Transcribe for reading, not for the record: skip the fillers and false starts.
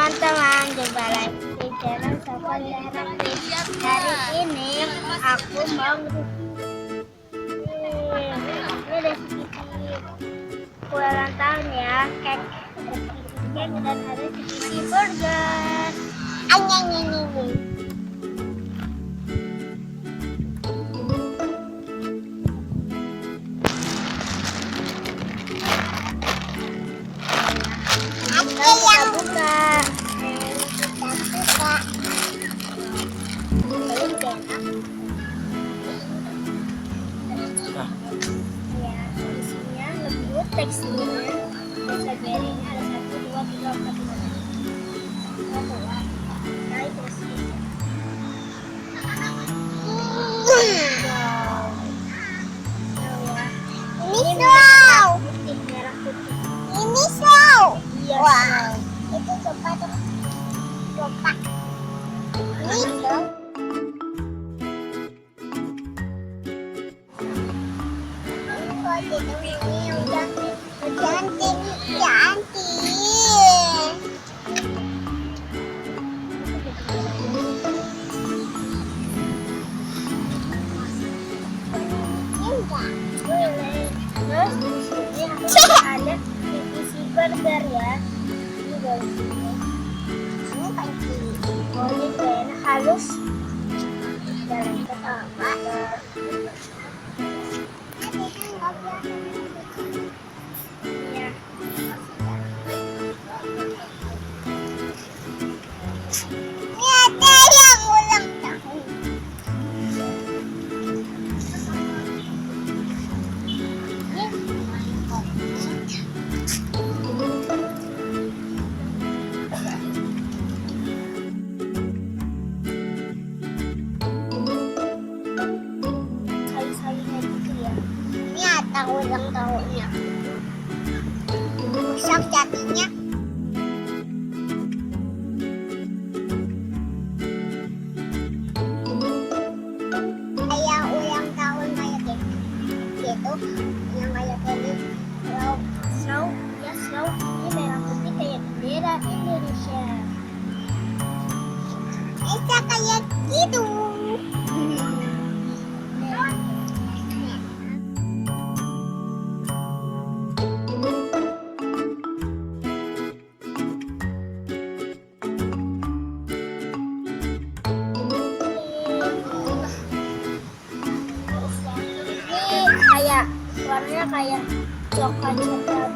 teman-teman, jumpa lagi di channel Sofan Zahra Kids. Hari ini aku mau ini ada sedikit kue ulang tahun ya, cake dan ada sedikit burger. Anjing. Kita buka. Ya, isinya lembut, teksturnya strawberry-nya ada 1, 2, 3, 4, 5. Naik terus. Ini merah putih. Ini slow. Iya, wah. Itu coba. Ini slow. Ini udah cantik. Terus di sini ada isi burger ya. Ini bagus. Ini pakai ini kayaknya halus. Jalan ke bawah. Ya. Ini ada yang ulang tahun. Ulang tahunnya rusak jadinya. Kayak ulang tahun kayak gitu yang kayak gini slow ini merah putih kayak bendera Indonesia. Bisa kayak gitu. Warnanya kayak coklat bukan